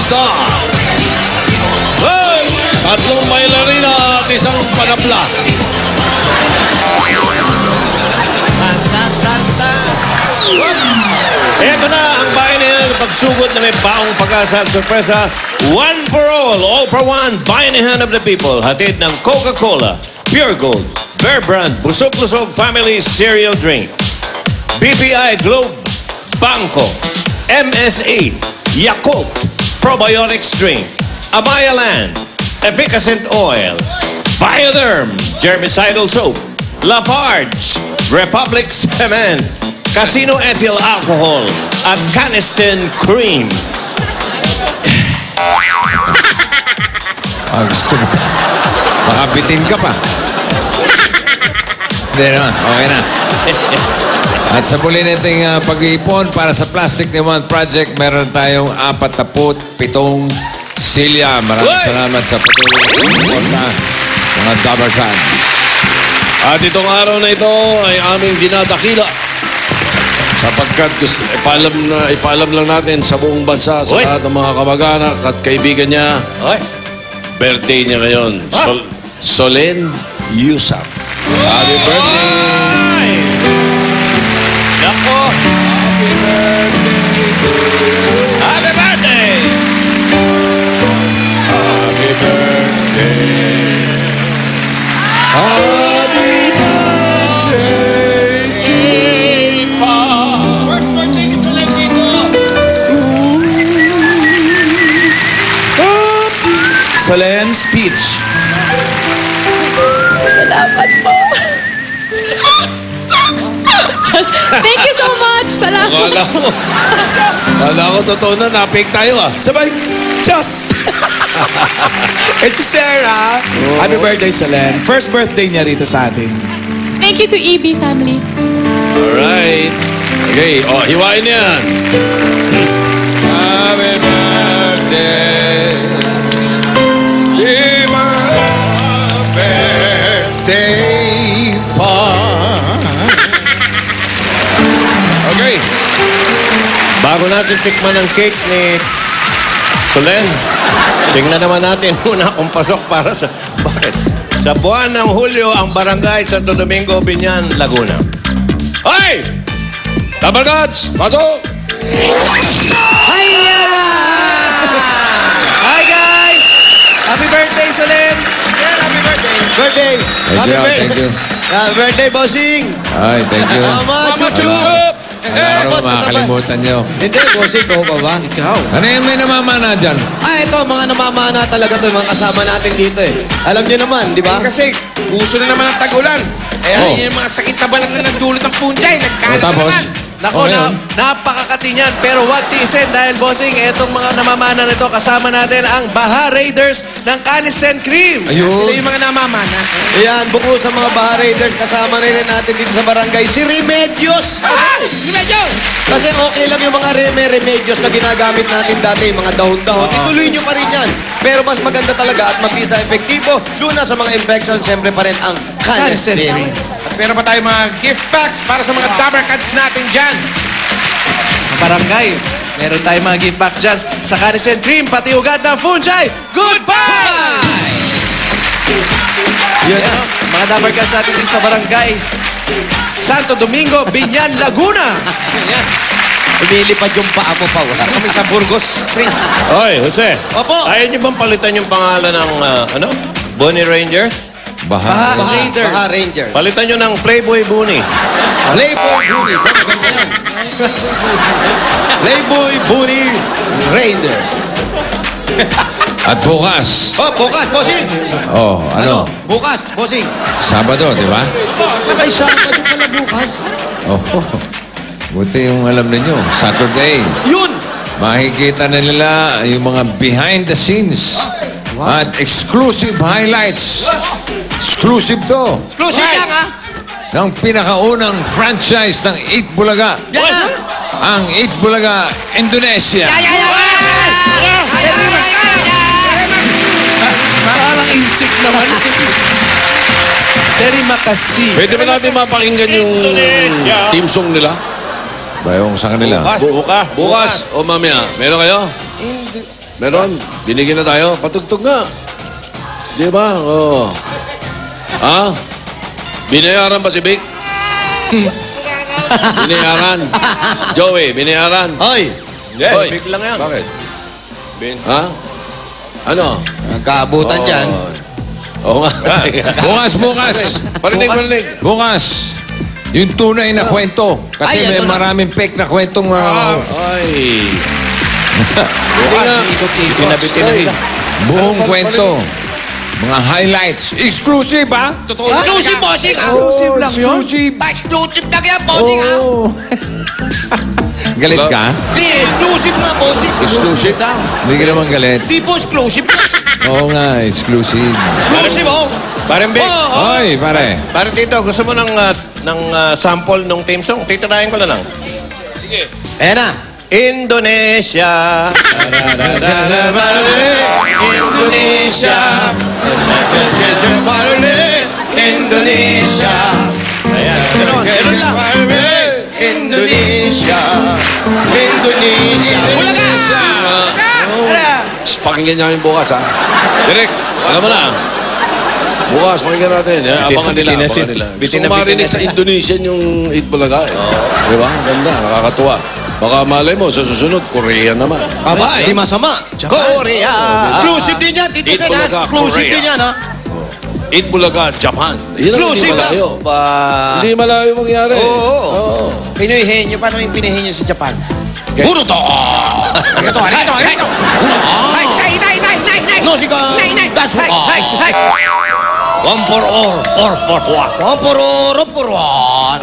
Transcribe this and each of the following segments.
Basta! Hey! Tatlong bailarina at isang panapla. Ito na ang bayan niya pagsugod na may baong pag-asa at sorpresa. One for all for one, bayanihan of the people. Hatid ng Coca-Cola, Pure Gold, Bear Brand, Busog-Lusog Family Cereal Drink, BPI Globe, Banco, MSA, Yakult, Probiotics Drink, Amaya Land, Efficacent Oil, Bioderm, Germicidal Soap, Lafarge, Republic Cement, Casino Ethyl Alcohol, at Caniston Cream. Gusto mo. Makabitin ka pa. Hindi naman. Okay na. At sa muli nating pag-iipon para sa Plastic Niwan Project, meron tayong 47 silya. Maraming salamat sa patuloy sa suporta, mga Dabber Fans. At itong araw na ito ay aming dinadakila sapagkat ipaalam lang natin sa buong bansa sa lahat ng mga kamag-anak at kaibigan niya. Birthday niya ngayon. Solen Yusap. Happy birthday! Nako! Happy birthday to you! Happy birthday! Happy birthday! Happy birthday, Chipa! First birthday ni Solen dito! Solen, speech. Salamat po. Just, thank you so much. Salamat. Kala ko totoo na, na-fake tayo Sabay, Diyos! It's Sarah. Happy birthday, Solen. First birthday niya rito sa atin. Thank you to EB family. Alright. Okay, hiwain niya. Happy birthday. Birthday pa. Okay. Bago natin tikman ang cake ni Solen, tingnan naman natin muna kung pasok para sa... Bakit? Sa buwan ng Hulyo, ang barangay Santo Domingo, Binyan, Laguna. Hoy! Tabargats! Pasok! Hiya! Hi, guys! Happy birthday, Solen! Happy birthday! Birthday! Happy birthday! Thank you. Happy birthday, bossing! Ay, thank you. Mama Chuchup! Araw, makakalimutan niyo. Hindi, bossing, ko ba ba? Ikaw. Ano yung may namamana dyan? Ito, mga namamana talaga to, mga kasama natin dito Alam niyo naman, di ba? Kasi uso na naman ang tag-ulan. Kaya yung mga sakit sa balat na nagdulot ng punjay, nagkalat Tapos? naman. Nako, napakakati niyan. Pero wag tiisin dahil, bossing, etong mga namamana nito, kasama natin ang Baha Raiders ng Caniston Cream. Ayun. Sila yung mga namamana. Ayan, buko sa mga Baha Raiders, kasama na rin natin dito sa barangay, si Remedios. Ay! Remedios! Kasi okay lang yung mga Remedios na ginagamit natin dati, yung mga dahon-dahon. Ituloy nyo pa rin yan. Pero mas maganda talaga at mabisa epektibo, luna sa mga infection, siyempre pa rin ang Caniston. At meron pa tayong mga gift packs para sa mga Dabber Cats natin dyan. Sa barangay, meron tayong mga gift packs dyan sa Caniston Cream, pati ugat ng fungi. Goodbye! Yun na. Mga Dabber Cats natin din sa barangay Santo Domingo, Binyan, Laguna. Umilipad yung paa mo pa. Wala kami sa Burgos Street. Oy, Jose. Opo. Ayaw niyo bang palitan yung pangalan ng, Bonnie Rangers? Baha. Baha Ranger. Palitan niyo ng Playboy Bunny. Playboy Bunny. Maganda yan. Playboy Bunny Ranger. At bukas. Bukas, bossing. Ano? Bukas, bossing. Sabado, di ba? Sabay Sabado pala bukas. Buti yung alam ninyo. Saturday. Yun. Makikita na nila yung mga behind the scenes. At exclusive highlights. Exclusive to. Exclusive lang, ha? Ng pinakaunang franchise ng Eat Bulaga. Yan na. Ang Eat Bulaga, Indonesia. Parang inchik naman. Terima kasih. Pwede ba natin mapakinggan yung team song nila? Bayong sa kanila. Bukas. O mamaya, meron kayo? Meron. Binigyan na tayo. Patugtog nga. Di ba? Oo. Ha? Binayaran ba si Vic? Binayaran. Joey, binayaran. Hoy, Hoy. Big lang yan. Bakit? Bin. Ha? Ano? nagkaabutan dyan. Oo nga. Bukas. Parinig. Bukas. Yung tunay na kwento. Kasi Ay, may ito na. maraming fake na kwentong... Ay. Pinabitin na nila. buong kwento. Mga highlights. Exclusive, ha? Exclusive, bossing! Exclusive lang yun? Exclusive. Exclusive lang yan, bossing, ha? Oh. Galit ka? Di, exclusive nga, bossing. Exclusive. Hindi ka naman galit. Di po exclusive nga. Oo nga, exclusive. Exclusive, oh. Parang Vic. Hoy, pare. Parang Tito, gusto mo ng sample ng team song? Titirahin ko na lang. Ayan na. Indonesia. Indonesia. Indonesia. Ayan, ganun lang. Indonesia. Indonesia. Bulaga! Pakinggan niya yung bukas, ha? Direk, alam mo na. Bukas, pakinggan natin. Abangan nila. Gusto ko marinig sa Indonesian yung Eat Bulaga, eh. Di ba? Ganda, nakakatuwa. Baka malay mo, sa susunod, Korea naman. Aba, di masama. Korea. Exclusive din yan. Dito Eat ka na. Bulaga, Exclusive Korea. din yan, ha? Eat Bulaga, Japan. Yan ang hindi Exclusive malayo. lang. Hindi malayo mangyari. Oo. Pinoy henyo, paano yung pinahenyo sa Japan? Puro to. Ito. No, siga. That's what. One for all, or for one. Oh, puruan.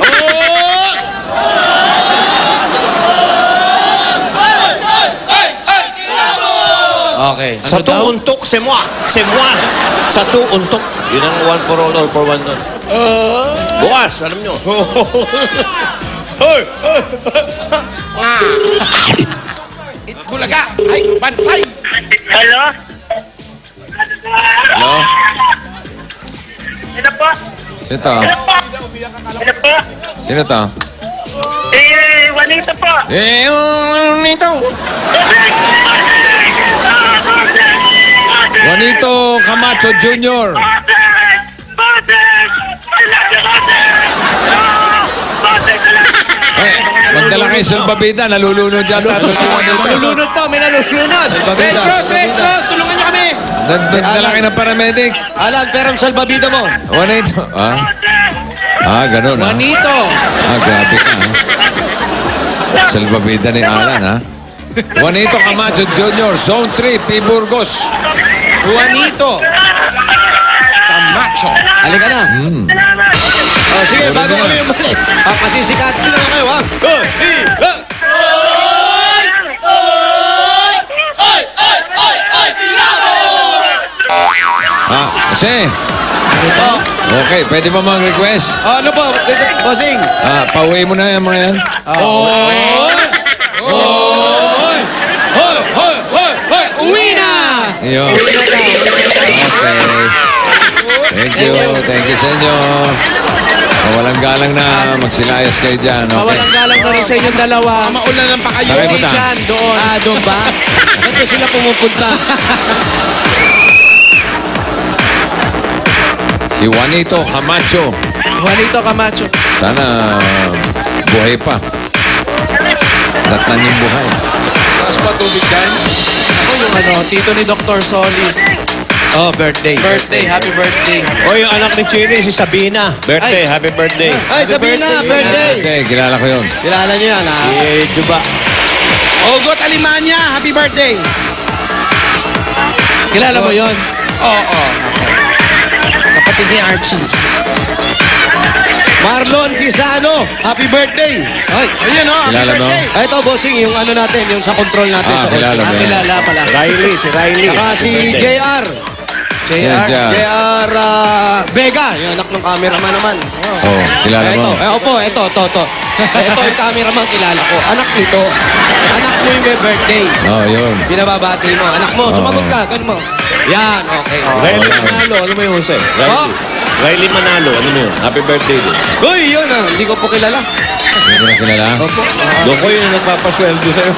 Okay. Sa tuuntok, c'est moi. C'est moi. Sa tuuntok. Yun ang one for all or for one doon. Bukas, alam nyo. Bulaga! Ay, bansay! Hello? Hello? Sino po? Sino to? Sino po? Sino to? Juanito po. Juanito! Juanito Camacho Jr. Eh, magdala kayo sa babida, nalulunod yan. Nalulunod po, may nalulunod. Red Cross, tulungan niyo kami. Nagdala kayo ng paramedic. Alan, pero ang salbabida mo. Juanito. Ganun, ha? Juanito. Grabe ka, ha? Salvavida ni Alan, ha? Juanito Camacho Jr., Zone 3, P. Burgos. Juanito. Camacho. Halika na. Oh, sige, bago kami umalis. Masisikatin na nga kayo, ha? Kasi, okay, pwede ba mag-request? Ano po, bossing? Pauwi mo na yung mga yan. Uwi na! Yun. Okay. Thank you sa inyo. Walang galang na magsilayas kayo dyan. Okay. Mawalang galang na rin sa inyong dalawa. Maulanan pa kayo. Sakay mo ta. Dyan, doon. Doon ba? Ba't doon sila pumupunta? Si Juanito Camacho. Juanito Camacho. Sana buhay pa. Datnan yung buhay. Taas pa tubig dyan. Ako yung tito ni Dr. Solis. Oh, birthday. Happy birthday. O yung anak ni Chiri, si Sabina. Birthday, happy birthday. Ay, Sabina, birthday! Okay, kilala ko yun. Kilala niyo yan, ha? Juba. Ogot Alimanya, happy birthday. Kilala mo yon? Oo. Kapatid ni Archie. Marlon Quisano, happy birthday! Ay, Ayun, happy Kilala mo? birthday. Ay, ito, bossing, yung ano natin, yung sa control natin. sa Kilala mo yan. kilala pala. Riley, si Riley. Saka si Happy birthday. JR. Yan, dyan. JR Vega, yung anak ng cameraman naman. Oh, kilala mo? Ito. Ito yung cameraman kilala ko. Anak nito. Anak mo yung may birthday. Oh, yun. Binababati mo. Anak mo, sumagot ka. Ganun mo. Yan, okay. Riley Manalo, ano mo yung Jose? Riley Manalo, ano mo yun? Happy birthday din. Uy, yun hindi ko po kilala. Hindi mo na kilala? Doon ko yun ang nagpapasweldo sa'yo.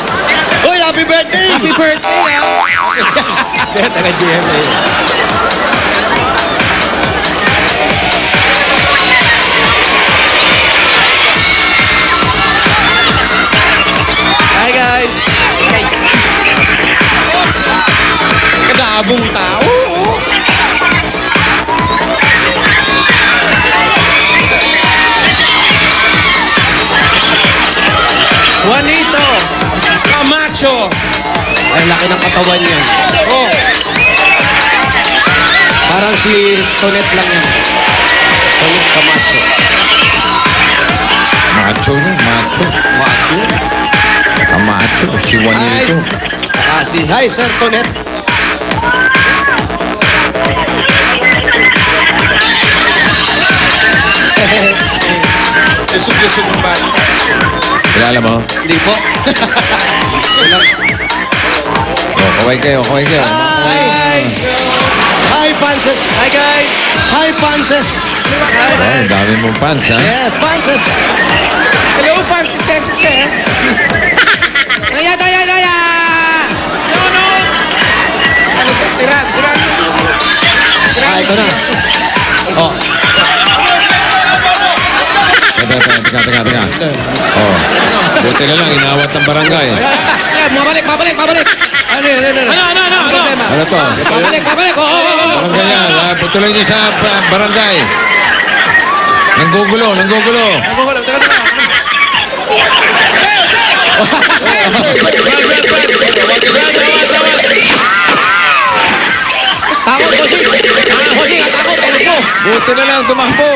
Uy, happy birthday! Happy birthday, ha? Hindi, taga-GMA. Hi guys! Kadabong tao. Juanito! Camacho. Ay, laki ng katawan yan. Oh. Parang si Tonet lang yan. Tonet Camacho. Macho na, macho. Macho. Kamacho, si Ay. Juanito. Hi, Sir Tonet. Lusog-lusog ng bali. Kilala mo? Hindi po. Oh, kaway kayo. Hi! Hi, Panses. Hi guys! Hi, Panses. Hi, Oh, ang dami mong fans, ha? Yes, Panses. Hello, fancy ses. Daya! No. Ano to? Tira. Ah, ito na. Oh, Teka. Oh, buti na lang, inawat ng barangay. mabalik. Ano yun? Ano? Ano to? Babalik. Oh. Barangay yan, ha? Tuloy niyo sa barangay. Nanggugulo. Takot, Bossing. Bossing, takot. Takot. Buti na lang, tumakbo.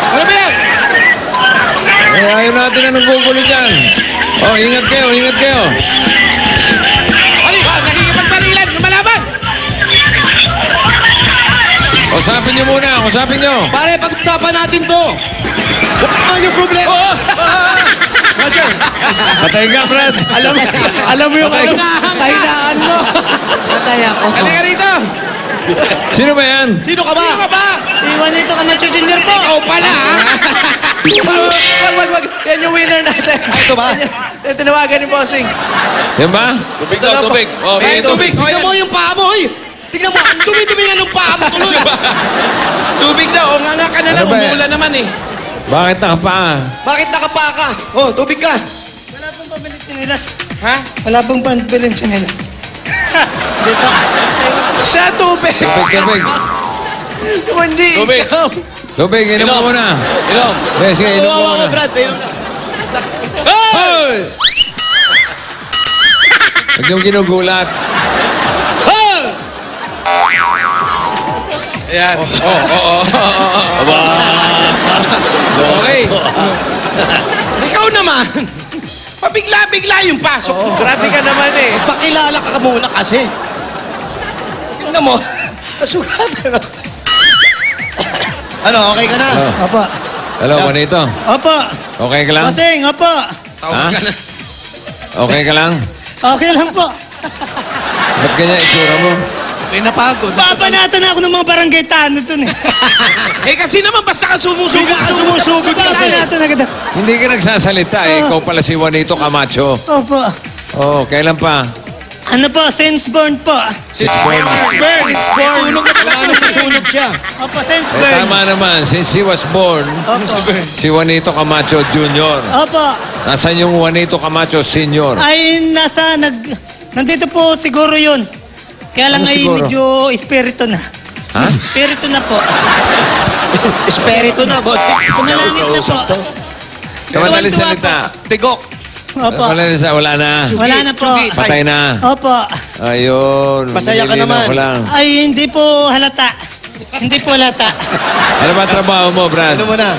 Ano ba yan? Ayaw natin na nanggugulo dyan. Oh, ingat kayo. Nakikipagparilan, lumalaban. Usapin niyo muna. Pare, pag-usapan natin to. Ano yung problema? Roger! Patay ka, Brad. Alam mo yung kahinaan mo. Patay ako. Halika rito. Sino ba yan? Sino ka ba? Iwan nito Camacho Jr. po. Ikaw pala, ha? Wag. Yan yung winner natin. Ito ba? Tinawagan ni Bossing. Yan ba? Tubig daw, tubig. Oh, May tubig. Tignan mo yung paa mo, hoy. Tignan mo, ang dumi-dumi na ng paa mo tuloy. Tubig daw. O nga ka na lang. Ano ba? Umuulan naman eh. Bakit nakapaa? Bakit nakapaa ka? Oh, tubig ka. Wala pong pabilit chinelas. Ha? Wala pong pabilit chinelas. Dito. Siya tubig. Tubig. Hindi. Tubig. ikaw. Tubig, inom mo muna. Inom. Sige, inom mo Kawawa muna. ka, Brad. Ayun na. Hoy! Huwag yung ginugulat. Ayan. Okay. Ikaw naman. Pabigla-bigla yung pasok mo. Grabe ka naman eh. Pakilala ka muna kasi. Tignan mo. Nasugatan ako. Ano, okay ka na? Opo. Hello, Juanito. Opo. Okay ka lang? Bossing, opo. Tawag ka na. Okay ka lang? Okay lang po. Ba't ganyan itsura mo? May napagod. Papanatan ako ng mga barangay tano dun eh. Eh kasi naman basta ka sumusugod. Bigla ka sumusugod kasi. Papanatan agad ako. Hindi ka nagsasalita eh. Ikaw pala si Juanito Camacho. Opo. Oh, kailan pa? Ano po, since born po. Since born. It's born. Sunog na pala. Nasunog siya. Opo, since Eh, born. tama naman. Since he was born, Opo. si Juanito Camacho Jr. Opo. Nasaan yung Juanito Camacho Sr.? Ay, nandito po siguro yun. Kaya lang Ano ay siguro? medyo espiritu na. Ha? Espiritu na po. Espiritu na, boss. Kumalangit na po. Sa madaling salita. Tigok. Opo. Wala na. Wala na po. Patay na. Opo. Ayun. Masaya ka nililinaw naman. ko lang. Ay, hindi po halata. Hindi po halata. Ano ba trabaho mo, Brad? Ano mo na?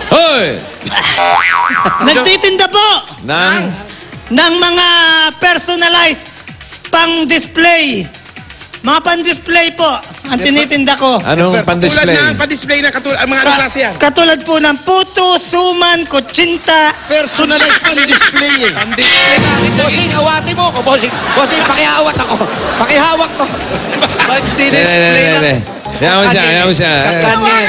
Hoy! Nagtitinda po Nang? ng mga personalized pang-display. Mga pang-display po ang tinitinda ko. Anong Tulad pan-display? na pa-display na katulad. Ang mga ano klase yan? Katulad po ng puto, suman, kutsinta. Personalized pan-display eh. Display namin to. Bossing, awati mo ako, bossing. Bossing, pakihawak ako. Pakihawak to. Mag-display na. Ayaw mo siya. Kakanin.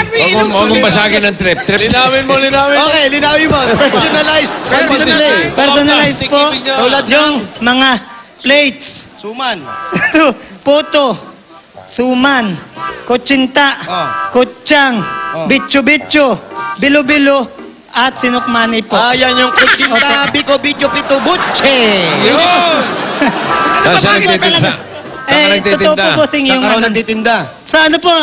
Huwag mong basagin ng trip. Linawin mo. Okay, linawin mo. Personalized pan-display. Personalized po Tulad yung mga plates, Suman. puto, suman, kutsinta, kutsang, bitcho-bitcho, bilo-bilo, at sinukmani po. Ayan yung kutsinta, biko, bityo, pito, butche. Saan ka nagtitinda? Saan ka nagtitinda? Totoo po, bossing, Saan yung ka raw ano. nagtitinda? Sa ano po?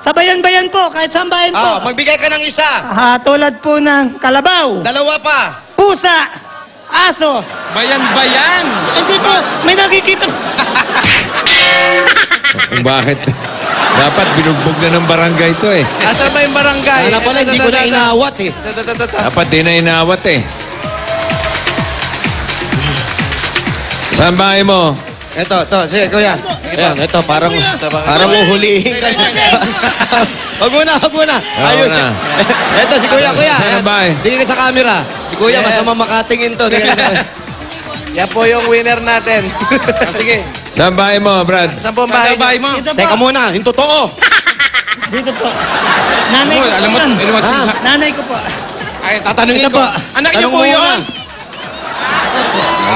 Sa bayan-bayan po, kahit saan bayan po. Magbigay ka ng isa. Tulad po ng kalabaw, Dalawa pa. pusa, aso. Bayan-bayan. Hindi po, may nakikita. Kung bakit? Dapat binugbog na ng barangay ito eh. Asan ba yung barangay? Sana pala, hindi ko na inawat eh. Dapat di na inawat eh. Saan bahay mo? Ito, sige kuya. Ayan, ito, parang uhulihin ka. Wag muna. Ayos. na. Ito, si kuya. Saan ang bahay? Tingin ka sa camera. Si kuya, Yes. masama makatingin to. Yan po yung winner natin. Sige. Saan bahay mo, Brad? Saan po ang bahay Bahay mo. Dito po. Teka muna, yung totoo. Dito po. Nanay ko po. Alam mo, yan. Nanay ko po. Ay, tatanungin Ito ko. po. Anak niyo Tanong po mo yun? muna.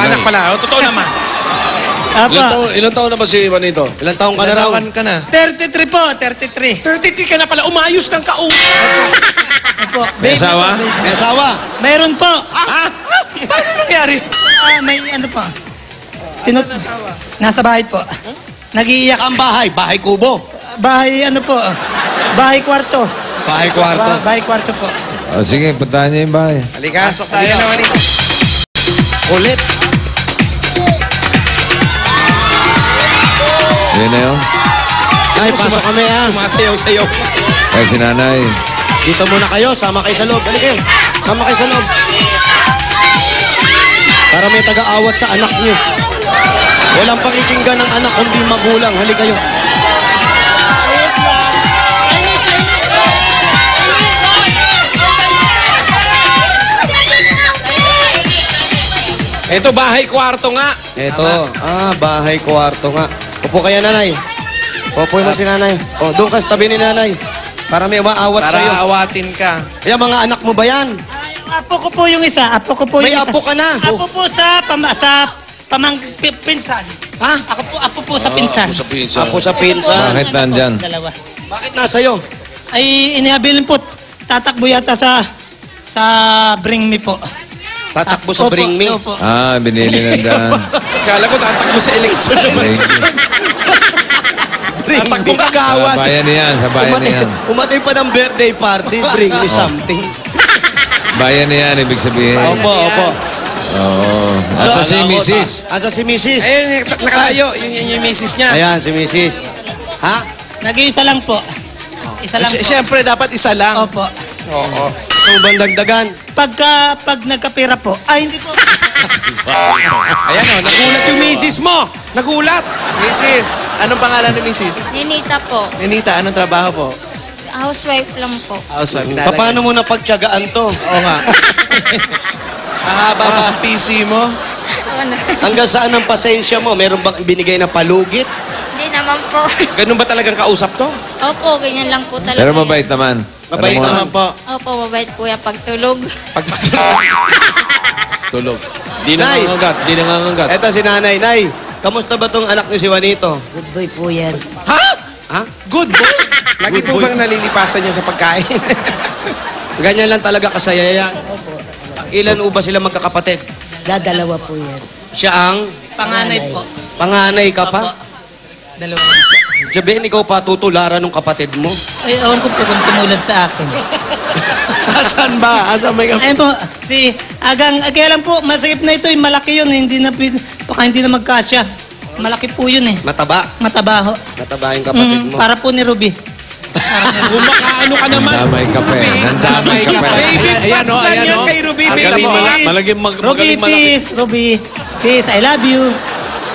Anak pala. Totoo naman. Apa. Ilan taon na ba si Juanito? Ilang taong ka na raw? Nalawan ka na. 33 po, 33. 33 ka na pala. Umayos ng kausap. Opo. May asawa? May asawa. Meron po. Paano nangyari? May ano po. Nasa bahay po. Nag-iiyak. Ang bahay, bahay kubo. Bahay ano po. Bahay kwarto. Bahay kwarto. Bahay kwarto po. O sige, puntahan niyo yung bahay. Halika. Pasok tayo na, Juanito. Ulit. Yun na yun. Ay, pasok kami ha. Sumasayaw-sayaw. Ay, si nanay. Dito muna kayo, sama kayo sa loob. Balik kayo. Sama kayo sa loob. Para may taga-awat sa anak niyo. Walang pakikinggan ng anak kundi magulang. Hali kayo. Ito, bahay kwarto nga. Ito, bahay kwarto nga. Upo kaya nanay. Upo mo si nanay. O, doon ka sa tabi ni nanay. Para may maawat Para sa'yo. awatin ka. Kaya mga anak mo ba yan? Apo ko po yung isa. Apo ko po May yung isa. apo ka na. Apo po sa pinsan. Ha? Apo po sa pinsan. Sa pinsa. Apo sa pinsan. Bakit nandyan? Dalawa. Bakit nasa'yo? Ay, inihabilin po. Tatakbo yata sa Bring Me po. Tatakbo sa Opo, Bring Me. opo. Binili nandyan. Kala ko tatakbo sa eleksyon naman. Tatakbo kagawad. Sa bayan niyan, sa bayan niyan. Umatay pa ng birthday party. Bring me something. Bayan niyan, ibig sabihin. Opo. Oo. Asa si Mrs. Asa si Mrs.? Ayun, nakalayo. Yun yung misis niya. Ayan, si Mrs. Ha? Nag-iisa lang po. Isa lang po. Siyempre, dapat isa lang. Opo. Oo. Ito bang dagdagan? Pag nagkapira po. Ay, hindi po. Ayan o, nagulat yung misis mo. Nagulat. Mrs., anong pangalan ni Mrs.? Ninita po. Ninita, anong trabaho po? Housewife lang po. Housewife. Paano mo napagtyagaan to? Oo nga. Mahaba ba ang PC mo? Ano? Hanggang saan ang pasensya mo? Meron bang binigay na palugit? Hindi naman po. Ganun ba talagang kausap to? Opo, ganyan lang po talaga. Pero mabait naman. Mabait Alam mo, naman po. Opo, mabait po yung pagtulog. Tulog. Nay! Di nangangagat. Eto si nanay. Nay, kamusta ba tong anak niyo si Juanito? Good boy po yan. Ha? Good boy. Lagi po bang nalilipasan niya sa pagkain? Ganyan lang talaga kasaya yan. Ilan ba sila magkakapatid? Dadalawa po yan. Siya ang Panganay po. panganay ka pa? Dalawa. Sabihin, ikaw pa tutularan ng kapatid mo. Ay, awan ko po kung tumulad sa akin. Asan ba? Asan ba yung... Ayun po, kaya lang po, masakit na ito, malaki yun, hindi na, baka hindi na magkasya. Malaki po yun eh. Mataba. Matabaho. Mataba yung kapatid mo. Para po ni Ruby. Kumakaano ka naman. Nandamay ka pa eh. Nandamay ka pa eh. Baby Ayan, pats oh, lang ayan, yan oh. kay Ruby. Ang Baby galing mo, pats. Ruby, peace. Ruby, peace, I love you.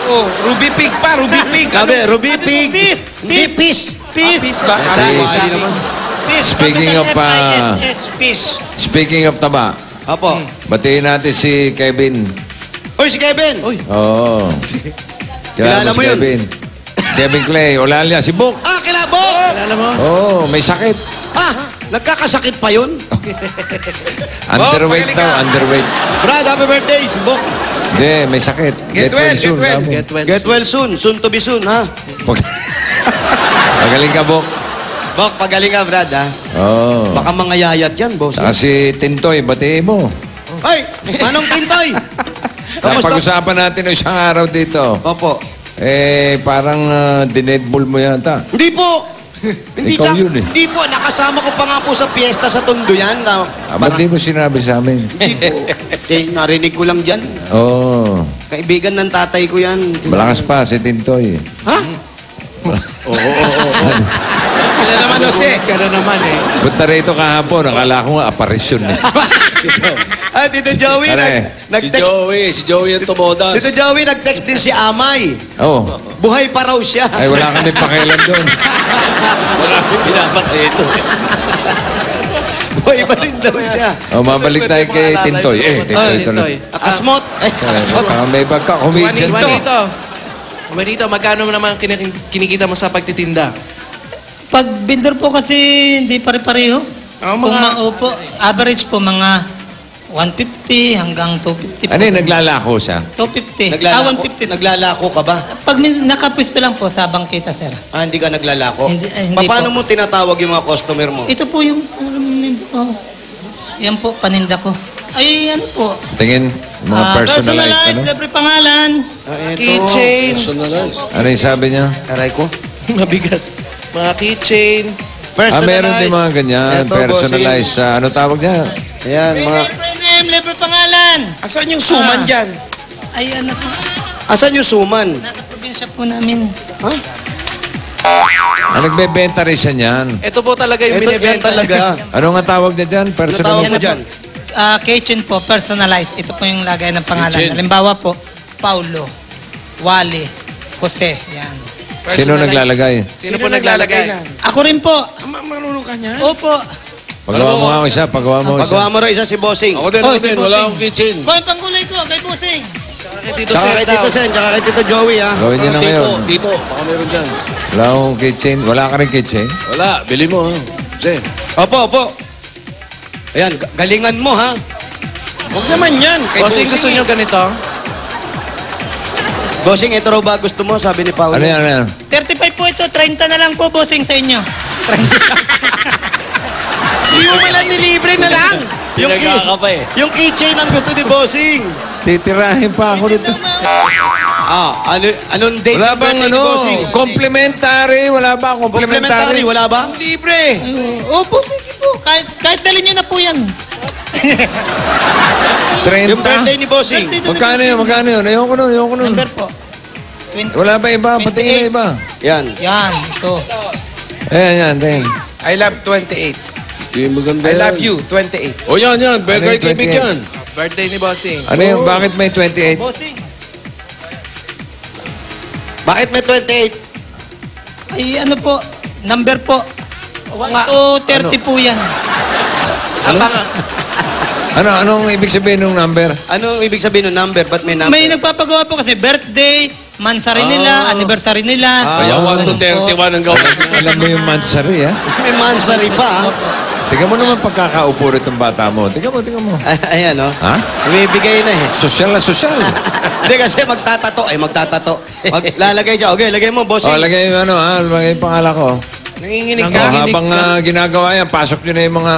Oh, Ruby Pig pa. Ruby Pig. Sabi, Ruby Pig. Peace. Hindi, peace. Peace. Peace ba? Wali naman. Peace. Speaking of, F-I-S-H, peace. Speaking of taba, Apo. batiin natin si Kevin. Uy, si Kevin. Uy. Oo. Kilala mo si yun? Kevin. Kevin Clay. Olalia, si Book. Kilabo. Alam mo? Oo, may sakit. Nagkakasakit pa yun? Underweight magaling daw, ka. underweight. Brad, happy birthday. Bok. Hindi, may sakit. Get well, soon. get well. Kamo. Get well soon. Soon to be soon, ha? Magaling ka, Bok. Bok, pagaling ka, Brad, ha? Oo. Baka mga yayat yan, boss. Saka si Tintoy, batiin mo. Ay, Manong Tintoy! Kamusta? Napag-usapan natin isang araw dito. Opo. Parang dinedball mo yata. Hindi po! Ikaw yun eh. Hindi po, nakasama ko pa nga po sa piyesta sa Tondo yan. Ba't di mo sinabi sa amin? Hindi po. Narinig ko lang dyan. Oo. Kaibigan ng tatay ko yan. Malakas pa si Tintoy. Ha? Kaya naman, Jose. Gano'n naman eh. Punta rito kahapon, nakala ko nga aparisyon eh. Ah, Tito Joey, Pare. nag-text. Si Joey ang tumodas. Tito Joey, nag-text din si Amay. Oo. Buhay pa raw siya. Ay, wala kami pakialam doon. Maraming pinapatay ito. Buhay pa rin daw siya. Mabalik tayo kay Tintoy. Tintoy tuloy. Akasmot. Akasmot. Baka may pagka-comedian to. Juanito, magkano naman kinikita mo sa pagtitinda? Pag vendor po kasi hindi pare-pareho. Opo, average po mga 150 hanggang 250 po. Ano yung naglalako siya? 250. Naglalako, 150. naglalako ka ba? Pag nakapwesto lang po sa bangkita, sir. Ah, hindi ka naglalako? Hindi Paano po. mo tinatawag yung mga customer mo? Ito po yung yan po, paninda ko. Ay, ano po? Tingin, mga personalized, ano? libre pangalan. Ah, ito. Keychain. Ano yung sabi niya? Aray ko. Mabigat. Mga keychain. Meron din mga ganyan, Ito, personalized. Ano tawag niya? Ayan, mga... Libre name, libre pangalan. Asan yung suman dyan? Ay, ano po? Asan yung suman? Nasa probinsya po namin. Ha? Nagbebenta rin siya niyan. Ito po talaga yung Ito yan binibenta. talaga. Ano nga tawag niya dyan? Ano tawag Personalized? mo dyan? Kitchen po, personalized. Ito po yung lagay ng pangalan. Kitchen. Halimbawa po, Paulo, Wally, Jose. Yan. Sino naglalagay? Sino po naglalagay? Ako rin po. Marunong ka niya? Opo. Pagawa mo nga ako isa, pagawa mo isa. Pagawa mo rin isa si Bossing. Ako din, si wala Bossing. akong kitchen. Kuha ang panggulay ko, kay Busing. Kay Tito Tsaka Sir kay Tito daw. Sen, tsaka kay Tito Joey, ha? Gawin niyo na ngayon. Tito, baka meron dyan. Wala akong kitchen. Wala ka rin kitchen? Wala, bili mo. Kasi, Opo, opo. Ayan, galingan mo, ha? Huwag naman yan. Kay Bossing, gusto nyo ganito? Bossing, ito raw ba gusto mo? Sabi ni Paolo. Ano yan, ano yan? 35 po ito, 30 na lang po, Busing, sa inyo. Hindi mo malang nilibre na lang. Yung, Pinagkaka pa eh. yung keychain ang gusto ni Bossing. Titirahin pa ako dito. Anong date Wala ng bang birthday ni ano? Bossing? Complimentary? Wala ba? Complimentary, wala ba? Libre. Opo, sige po. Kahit dalhin nyo na po yan. 30? Yung birthday ni Bossing. Magkano yun? Magkano yun? Ayoko nun, ayoko nun. Number po. 20. Wala ba iba? Patingin na iba. Yan. Yan, ito. Ayan, yan, tingin. I love 28. di maganda I yan. love you, 28. O yan, yan. Begay Ano yung kibig 28? yan. Birthday ni Bossing. Ano yun? Bakit may 28? Busing. Bakit may 28? Ay, ano po, number po. 1 to 30 po yan. Ano? Anong ibig sabihin ng number? Ano ibig sabihin ng number? Ba't may number? May nagpapagawa po kasi birthday, mansari nila, anniversary nila. Kaya 1 to 31 ang gawin. Alam mo yung mansari, ha? May mansari pa, ha? Tingnan mo naman pagkakaupo rin itong bata mo. Tingnan mo. Ayan, oh. Ha? Bibigay na, eh. Sosyal na sosyal. Hindi kasi magtatato. Lalagay siya. Okay, lagay mo, Bossing. Lagay yung ano, ha? Lagay yung pangalan ko. Nanginginig O, ka. habang ginagawa yan, pasok nyo na yung mga,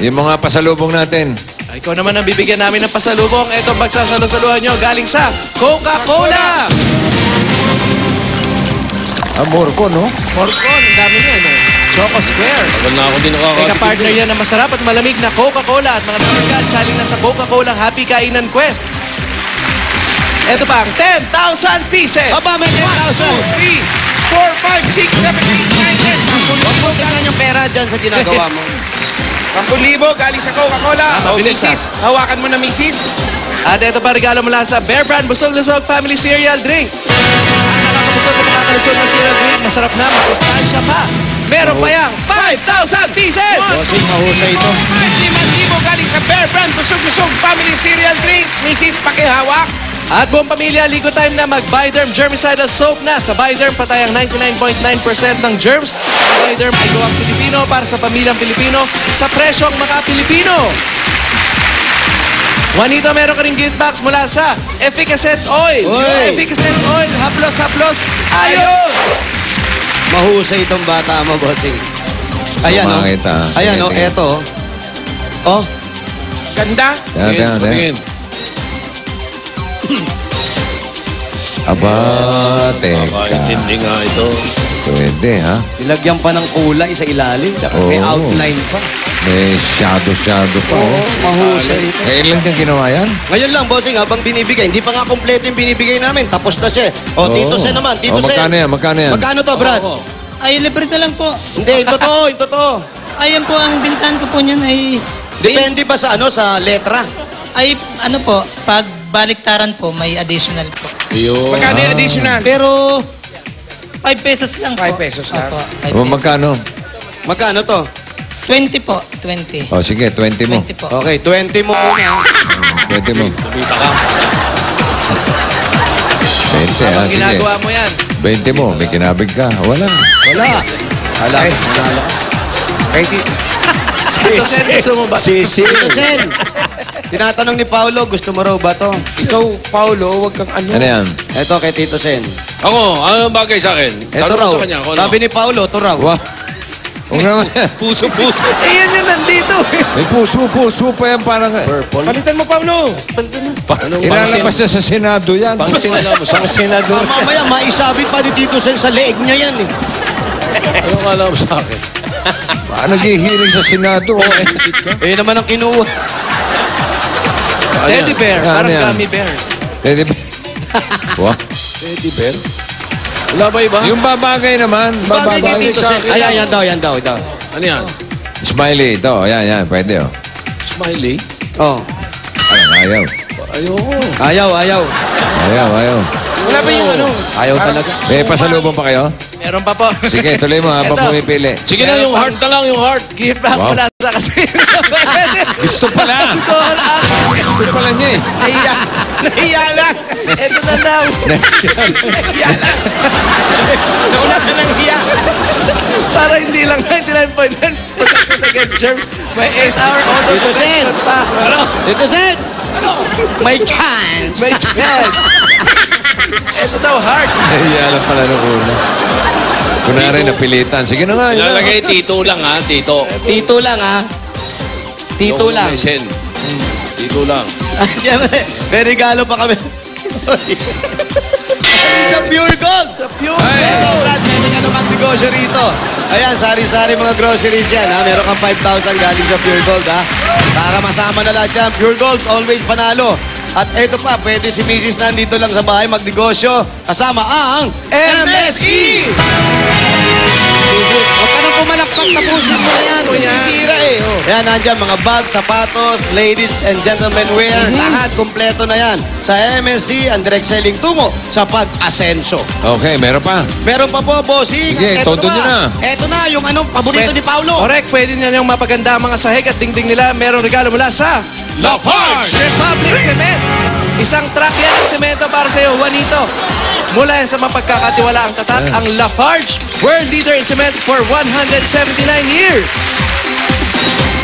yung mga pasalubong natin. Ikaw naman ang bibigyan namin ng pasalubong. Ito pagsasalusaluhan nyo galing sa Coca-Cola. Amor ko, no? Morcon, dami nyo, no? Choco Squares. Tagal na ako din May nakakatikim. ka-partner yan na masarap at malamig na Coca-Cola at mga daligan saling na sa Coca-Cola Happy Kainan Quest. Ito pa ang 10,000 pieces. Aba, may 10,000. 3, 4, 5, 6, 7, 8, 9, 10. Huwag mo tingnan yung pera dyan sa ginagawa mo. 10,000 galing sa Coca-Cola. O, mabilis, misis. Hawakan mo na, misis. At ito pa regalo mula sa Bear Brand Busog-Lusog Family Cereal Drink. Ang nakakabusog at nakakalusog na cereal drink, masarap na, masustansya pa. Meron pa yang 5,000 pieces! Bossing, mahusay ito. 5,000 galing sa Bear Brand Busog-Lusog Family Cereal Drink. Misis, pakihawak. At buong pamilya, ligo time na mag-Bioderm Germicidal Soap na. Sa Bioderm, patay ang 99.9% ng germs. Ang Bioderm ay gawang Pilipino para sa pamilyang Pilipino sa presyong mga Pilipino. Juanito, meron ka ring gift box mula sa Efficacent Oil. Uy. Yung Efficacent Oil, haplos, ayos! Mahusay itong bata mo, bossing. Ayan, oh. Sumakit, ah. Ayan, oh. Tingin. Eto, oh. Ganda. Yan. Tingin. Aba, teka. Makaintindi nga ito. Pwede, ha? Nilagyan pa ng kulay sa ilalim. May Oo. outline pa. May shadow pa, Oo, oh. mahusay ito. Ngayon lang kang ginawa yan? Ngayon lang, bossing, habang binibigay. Hindi pa nga kompleto yung binibigay namin. Tapos na siya. O, Tito Sen naman. Tito Sen. Magkano yan? Magkano yan? Magkano to, Brad? Ay, libre na lang po. Hindi, yung totoo. Ayan po, ang bintahan ko po niyan ay... Depende ba sa sa letra? Ay, ano po, pag baliktaran po, may additional po. Magkano yung additional? Pero, 5 pesos lang po. 5 pesos lang. Opo, 5 O, pesos. magkano? Magkano to? 20 po, 20. O, sige, 20 mo. 20 po. Okay, 20 mo muna. 20 mo. Kumita ka. 20, ha? Habang Sige. ginagawa mo yan. 20 mo. May kinabig ka. Wala. Wala. Wala. Kay Tito Sen, gusto mo ba? Sisi. Tito Sen. Tinatanong ni Paolo, gusto mo raw ba to? Ikaw, Paulo, wag kang ano. Ano yan? Ito kay Tito Sen. Ako, ano bagay sa akin? Ito Tanong raw. sa kanya. Kung ano? Sabi ni Paolo, ito raw. Wow. Huwag naman yan. Puso. Ayan yung nandito. May puso pa yan parang... Palitan mo, Paulo. Ilalabas niya sa Senado yan. Pang senador. Mamaya, maisabit pa ni Tito Sen sa leeg niya yan eh. Ano ka alam sa akin? Naghihiling sa Senado. Eh naman ang kinuha. Teddy bear, Ano parang yan? gummy bears. Teddy bear. Wow. Teddy bear? Wala ba iba? Yung babagay naman. Bagay kay Babagay. Tito Sen. Ayan, yan daw. Ano yan? Smiley. Ito. Yan. Pwede, oh. Smiley? Oh. Ayaw. Ayoko. Ayaw. Wala ba yung ano? Ayaw talaga. May pasalubong pa kayo? Meron pa po. Sige, tuloy mo habang Ito. pumipili. Sige na, yung heart na lang, yung heart. Gift back Wow. mula sa casino. Gusto pala. Gusto pala niya eh. Nahiya lang. Ito na daw. Nahiya lang. Nauna ka ng hiya. Para hindi lang 99.9 protected against germs. May 8-hour auto Tito Sen. protection pa. Tito Sen. May chance. May chance. Ito daw, heart. Nahiya pala nung una. Kunwari napilitan. Sige na nga. yun na. Ilalagay tito lang ha, tito. Tito lang ha. Tito lang. Sen. Tito lang. Siyempre, may regalo pa kami. Sa Pure Gold. Sa Pure Gold. Ito, Brad, pwede ka naman negosyo rito. Ayan, sari-sari mga groceries yan, ha. Meron kang 5,000 galing sa Pure Gold, ha. Para masama na lahat yan. Pure Gold, always panalo. At ito pa, pwede si Mrs. nandito lang sa bahay magnegosyo. Kasama ang MSE! Huwag ka nang pumalakpak, tapusin mo na yan. Masisira eh. Yan, nandyan mga bags, sapatos, ladies and gentlemen wear. Lahat, kompleto na yan. Sa MSC, ang direct selling tungo sa pag-asenso. Okay, meron pa. Meron pa po, bossing. Sige, Eto todo na. nyo na. Eto na, yung anong paborito ni Paulo. Correct, pwede nyo yung mapaganda ang mga sahig at dingding nila. Merong regalo mula sa Lafarge Republic Cement. Isang truck yan ng semento para sa iyo, Juanito. Mula yan sa mapagkakatiwala ang tatak, ang Lafarge, world leader in cement for 179 years.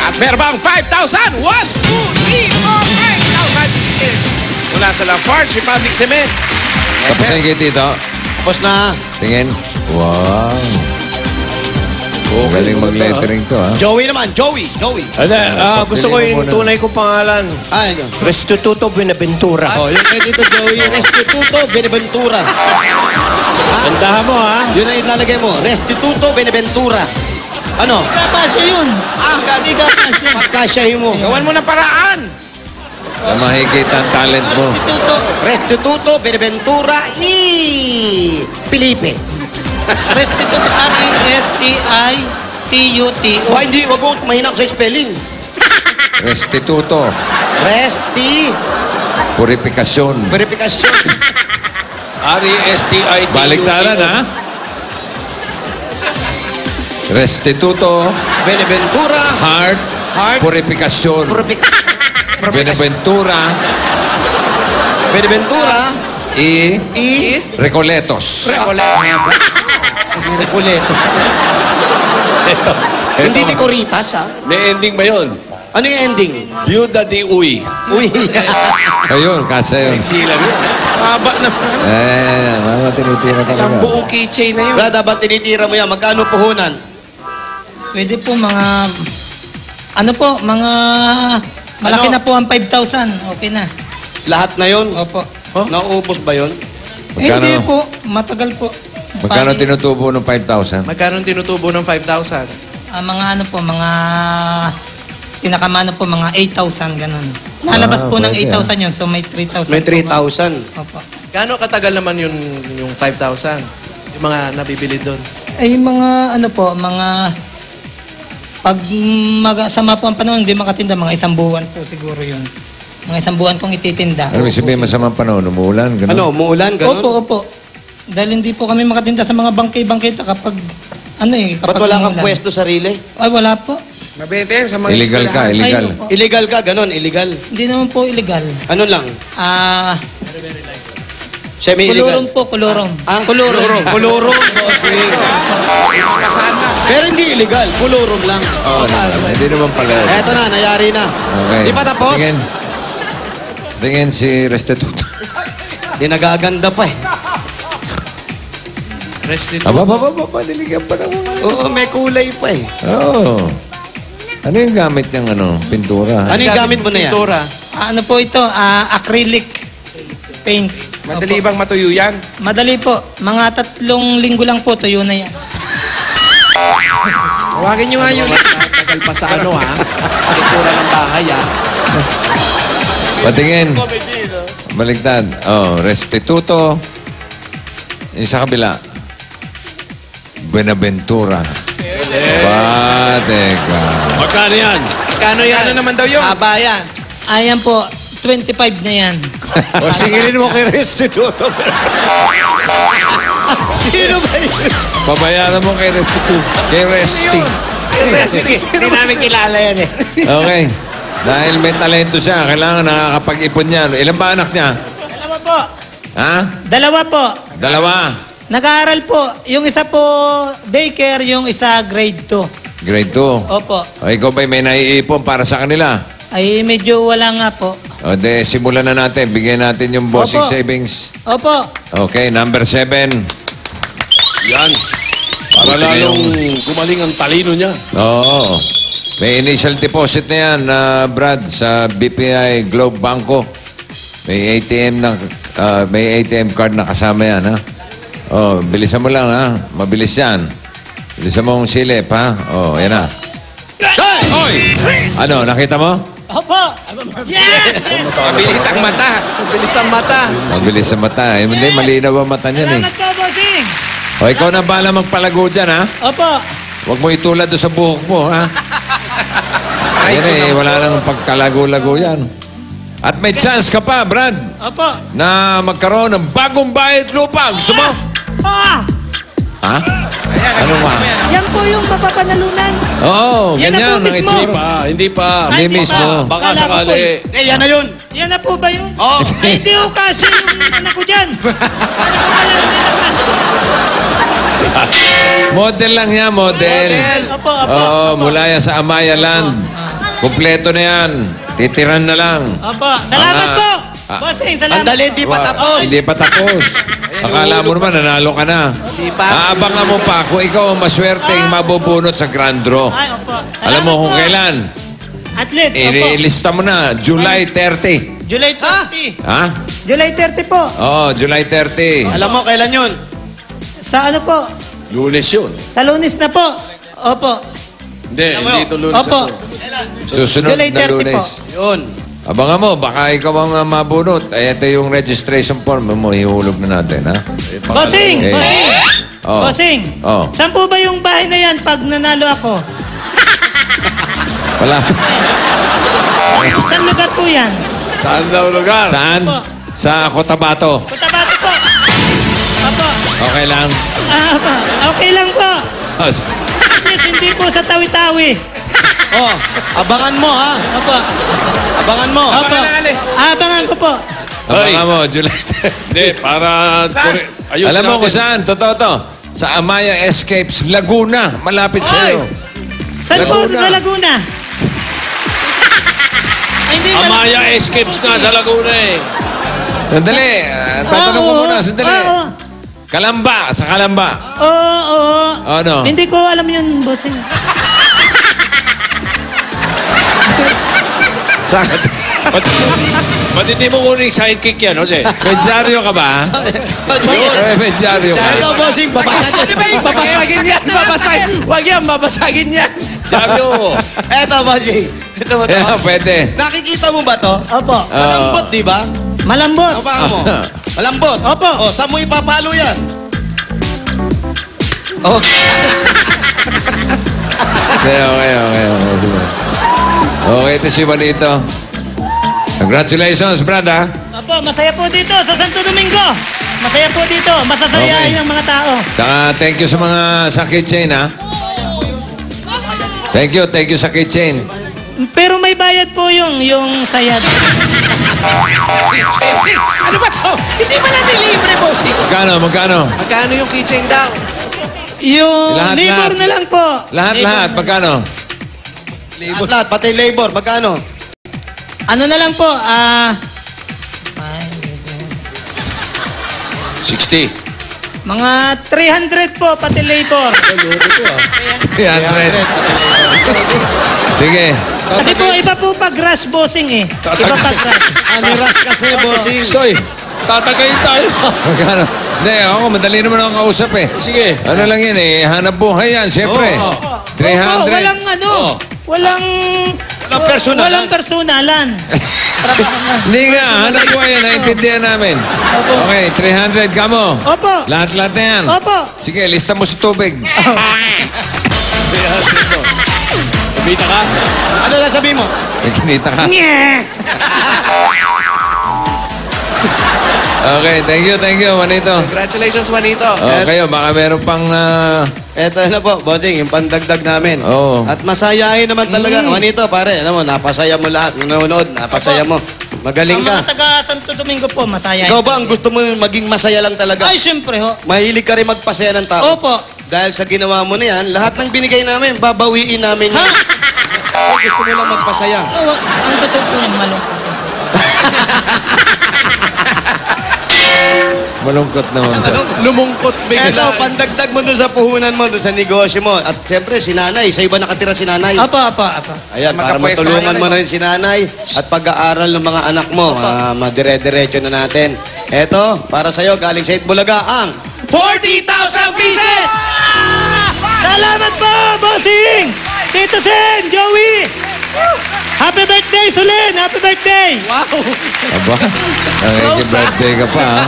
At meron bang 5,000? 1, 2, 3, 4, 5,000 pieces. Mula sa Lafarge Republic Cement. Tapos na yung kay Tito. Tapos na. Tingin. Wow. Galing mag-lettering to, ha? Joey naman, Joey. Gusto ko yung tunay kong pangalan. Ay, no. Restituto Benaventura. Oh, yung kay Tito Joey, Restituto Benaventura. Tandahan mo, ha? Yun ang ilalagay mo, Restituto Benaventura. Ano? Kakasya yun. Hindi kakasya. Pagkasyahin mo. Gawan mo ng paraan. Na makikita ang talent mo. Tuto. Restituto Benaventura y Felipe. Restituto. R-E-S-T-I-T-U-T-O. Hindi, wag mo mahina ako sa spelling. Restituto. Purifikasyon. Verifikasyon. R-E-S-T-I-T-U-T-O. Baliktaran, ha? Restituto. Benaventura. Heart. Purifikasyon. Benaventura. Benaventura. Y Recoletos. Recoletos. Hindi ni Coritas, ha? May ending ba yun? Ano yung ending? Byuda di uy. Uy. Ayun, kasa yun. Sila yun. Haba na. Mama tinitira talaga. Isang buong keychain na yun. Brad, dapat tinitira mo yan. Magkano puhunan? Pwede po mga... Ano po, mga... Malaki Ano? na po ang 5,000. Okay na. Lahat na yun? Opo. Nauubos ba yun? Magkano? Hindi po. Matagal po. Magkano tinutubo ng 5,000? Magkano tinutubo ng 5,000? Mga ano po, mga... Pinakamano po, mga 8,000, ganun. Nalabas po ng pwede, 8,000 yun. So may 3,000 May po. 3,000. Opo. Gaano katagal naman yung 5,000? Yung mga nabibili doon? Ay, mga ano po, mga... Pag sama po ang panahon, hindi makatinda, mga 1 buwan po siguro yun. Mga 1 buwan kong ititinda. Ano ibig sabihin masamang panahon? Umuulan? Ganun? Ano, umuulan? Ganun? Opo. Dahil hindi po kami makatinda sa mga bangkay-bangkay kapag... Ano eh, Ba't kapag wala kang umuulan. pwesto sarili? Ay, wala po. Mabenta yan sa mga Illegal ka, eskwelahan. illegal. Ay, opo. Illegal ka, ganun, illegal. Hindi naman po illegal. Ano lang? Semi-illegal. Kulurong po, kulurong. Ang kulurong. Kulurong. Pero hindi illegal. Kulurong lang. Oo naman. Hindi naman pala. Eto na, nayari na. Okay. Di pa tapos? Tingin si Restituto. Di nagaganda pa eh. Aba, diligyan pa naman. Oo, may kulay pa eh. Oo. Ano yung gamit niyang pintura? Ano yung gamit mo na yan? Pintura. Ano po ito? Acrylic paint. Madali bang matuyo yan? Madali po. Mga 3 linggo lang po, tuyo na yan. Tawagin nyo nga yun. Tagal pa sa ano ha? Pintura ng bahay ha? Patingin. Baligtad. Restituto. Yung sa kabila. Buenaventura. Teka. Magkano yan? Magkano yan? Ano naman daw yun? Haba yan. Ayan po, 25 na yan. O singilin mo kay Restituto. Sino ba yun? Pabayaran mo kay Restituto. Kay Resti. Hindi namin kilala yan eh. Okay. Dahil may talento siya, kailangan nakakapag-ipon niya. Ilan ba anak niya? Dalawa po. Ha? Dalawa po. Dalawa. Nag-aaral po. Yung isa po daycare, yung isa grade 2. Grade 2. Opo. O ikaw ba'y may naiipon para sa kanila? Ay medyo wala nga po. O de, simulan na natin. Bigyan natin yung bossing Opo. savings. Opo. Okay, number 7. Yan. Para lalong gumaling ang talino niya. Oo. May initial deposit na yan, Brad, sa BPI Globe Banco. May ATM card na kasama yan, ha? Oh, bilisan mo lang, ha? Mabilis yan. Bilisan mo ang silip, ha? Oh, yan na. Hoy! Ano, nakita mo? Opo. Yes! Mabilis ang mata. Mabilis ang mata. Mabilis sa mata. Eh, hindi, malinaw ang mata niyan, eh. Salamat po, bossing. O, ikaw na bahala magpalago dyan, ha? Opo. Huwag mo itulad doon sa buhok mo, ha? Yan eh, wala nang pagkalago-lago yan. At may chance ka pa, Brad, Opo. na magkaroon ng bagong bayad lupa. Gusto mo? Ha? Ano nga? Yan po yung mapapanalunan. Oo, Yan na ganyan po ang mismo. itsura. Hindi pa. Hindi Hindi mismo. pa. Baka Kala ko po sakali. Yan na yun. Yan na po ba yun? Oo. Ay, hindi ko kasi yung anak ko dyan. Anak ko pala, hindi na kasi. Model lang yan, model. Opo, opo. Oo, mula yan sa Amaya Land. Kumpleto na yan. Titiran na lang. Opo. Salamat Ah. po. Bossing, salamat. Andali, di pa tapos. Hindi pa tapos. Akala mo naman, nanalo ka na. Di pa. Aabangan mo pa kung ikaw ang maswerteng mabubunot sa Grand Draw. Ay, opo. Alam mo kung Salamat po. kailan? Athlete, opo. Ilista mo na, July 30. July 30. Ha? July 30 po. Oo, July 30. Alam mo, kailan yun? Sa ano po? Lunes yun. Sa Lunes na po. Opo. Hindi, Alam mo, hindi ito lunes. Opo. Susunod July na 30 Lunes. po. Yun. Abangan mo, baka ikaw ang mabunot. Ay, ito yung registration form mo, ihulog na natin, ha? Bossing! Eh. Bossing! Oh. Bossing! Oh. Saan po ba yung bahay na yan pag nanalo ako? Wala. Saan lugar po yan? Saan daw lugar? Saan? Opo. Sa Cotabato. Cotabato po. Opo. Okay lang. Opo. Okay lang po. Oh, Yes, hindi po sa tawi-tawi. Oh, abangan mo, ha? Opo. Abangan mo. Opo. Abangan ko po. abangan mo, July 30. Hindi, para... Ayusin Alam mo natin. kung saan? Totoo to. Sa Amaya Escapes, Laguna. Malapit sa'yo. Saan po Laguna. sa Laguna? hindi Amaya Escapes nga sa Laguna eh. Sandali. Tatanong ko muna. Sandali. Oo. Kalamba. Sa Kalamba. Oo. Ano? Hindi ko alam yun, bossing. Ba't hindi mo kuning sidekick yan, Jose? Medyaryo ka ba? Medyaryo ka. Ito, bossing, Babasagin yan. Wag yan, babasagin yan. Jaryo! Ito, bossing. Ito mo to. Yeah, pwede. Nakikita mo ba to? Opo. Malambot, di ba? Malambot. Ang paa mo. Malambot. Opo. O, saan mo ipapalo yan? Oh. Okay. Sige. Okay, ito si Juanito. Congratulations, brother. Opo, masaya po dito sa Santo Domingo. Masaya po dito. Masasayahin Okay. ang mga tao. Saka thank you sa mga sa kitchen, ha? Thank you sa kitchen. Pero may bayad po yung sayad. Ano ba to? Hindi ba na nilibre, bossing? Magkano? Magkano yung keychain daw? Yung Lahat. labor na lang po. Lahat, magkano? Lahat, pati labor, magkano? Ano na lang po, 60. mga 300 po, pati labor. 300. Sige. Kasi po, iba po pag rush bossing eh. Iba pag rush. Ano rush kasi, bossing? Stoy, tatagayin tayo. Magkano? Hindi, ako, madali naman ako kausap eh. Sige. Ano lang yan eh, hanap buhay yan, siyempre. Oo. 300. Opo, walang walang personalan. Walang personalan. Hindi nga, hanap buhay yan, naintindihan namin. Okay, 300 ka mo. Opo. Lahat na yan. Opo. Sige, lista mo sa tubig. Kumita ka? Ano sasabihin mo? May kinita ka. Nye! Okay, thank you, Juanito. Congratulations, Juanito. Kayo, baka meron pang... Eto na po, bossing, yung pandagdag namin. Oo. At masayahin naman talaga. Juanito, pare, alam mo, napasaya mo lahat. Yung nanonood, napasaya mo. Magaling Ang ka. mga taga Santo Domingo po, masaya. Ikaw ba, ang gusto mo maging masaya lang talaga? Ay, syempre ho. Mahilig ka rin magpasaya ng tao. Opo. Dahil sa ginawa mo na yan, lahat ng binigay namin, babawiin namin yan. Gusto mo lang magpasaya. Oh, ang totoo po yun, malungkot. Malungkot naman to. Lumungkot Eto, bigla. pandagdag mo dun sa puhunan mo, dun sa negosyo mo. At siyempre, si nanay. Sa iba nakatira si nanay. Apa. Ayan, para Magkapwesto matulungan ka mo na rin si nanay at pag-aaral ng mga anak mo. Madire-diretso na natin. Eto, para sa'yo, galing sa Itbulaga, ang 40,000 pieces! Salamat po, bossing! Tito Sen, Joey! Happy birthday, Sulen! Happy birthday! Wow! Aba, birthday ka pa, ha?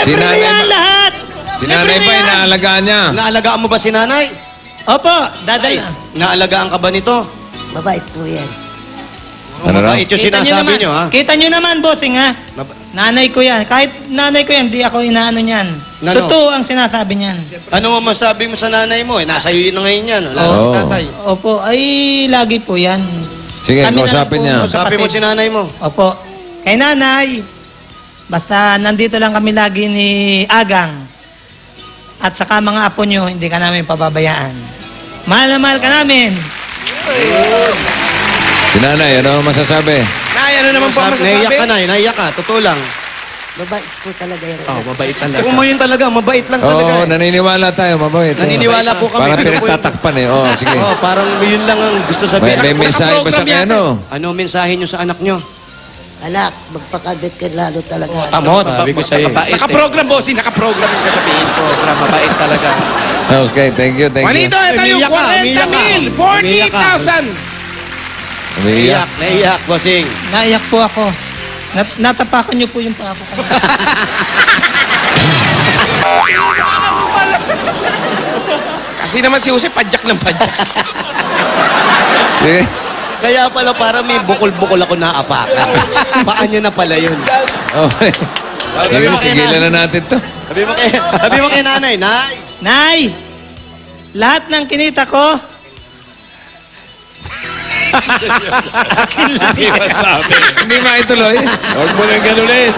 Libre na nanay yan ba- lahat! Si nanay Libre ba, na yan. inaalagaan niya? Naalagaan mo ba si nanay? Opo, dadala. Naalagaan ka ba nito? Mabait po yan. Ano raw? Mabait yung sinasabi nyo, ha? Kita nyo naman, bossing, ha? Nanay ko yan. Kahit nanay ko yan, di ako inaano niyan. Nano? Totoo ang sinasabi niyan. Ano mo masabi mo sa nanay mo? Nasa iyo na ngayon yan. Wala Oo. si tatay. Opo, ay lagi po yan. Sige, Kami na kausapin lang po niya. magkapatid. Sabi mo si nanay mo. Opo. Kay nanay, basta nandito lang kami lagi ni Agang. At saka mga apo nyo, hindi ka namin pababayaan. Mahal na mahal ka namin. Si nanay, ano masasabi? Nay, ano naman po ang Naiyak ka masasabi? na, naiyak ka. Totoo lang. Mabait po talaga yan. Oh, mabait talaga. Kung mo yun talaga, mabait lang talaga. Oo, naniniwala tayo, mabait. Naniniwala po kami. Parang Ano po yun? pinagtatakpan eh. Oo, sige. Oo, parang yun lang ang gusto sabihin. May mensahe ba sa kanya, ano? Ano mensahe nyo sa anak nyo? Anak, magpakabit ka lalo talaga. Tamo, sabi ko sa'yo. Nakaprogram, bossing. Nakaprogram yung sasabihin. Program, mabait talaga. Okay, thank you. Juanito, ito yung Umiyak ka, umiyak ka. 40,000! Umiiyak. Naiyak, bossing. Naiyak po ako. Natapakan nyo po yung pako ko. Kasi naman si Jose, padyak ng padyak. Sige. Kaya pala para may bukol-bukol ako naapakan. Paan nyo na pala yun. Okay. Sabi mo kay Tigilan na natin to. Sabi mo kay nanay, Nay, Nay, lahat ng kinita ko, Hindi maituloy. Huwag mo nang ganunin.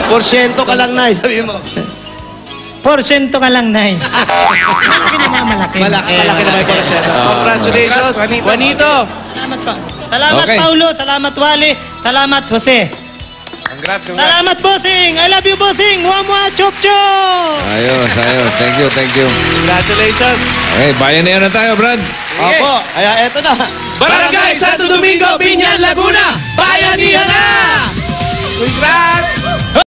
porsyento ka lang, Nay. Sabi mo. Porsyento ka lang, Nay. Malaki na mga malaki. Malaki. Malaki naman po siya. Congratulations, Juanito. Salamat po. Salamat, Okay. Paulo. Salamat, Wally. Salamat, Jose. Congrats. Salamat, Bossing. I love you, Bossing. Mwah, chop, chop. Ayos, ayos. Thank you, thank you. Congratulations. Okay, bayan na yan na tayo, Brad. Opo, kaya eto na. Barangay Santo Domingo, Binyan, Laguna. Bayanihan na! Congrats!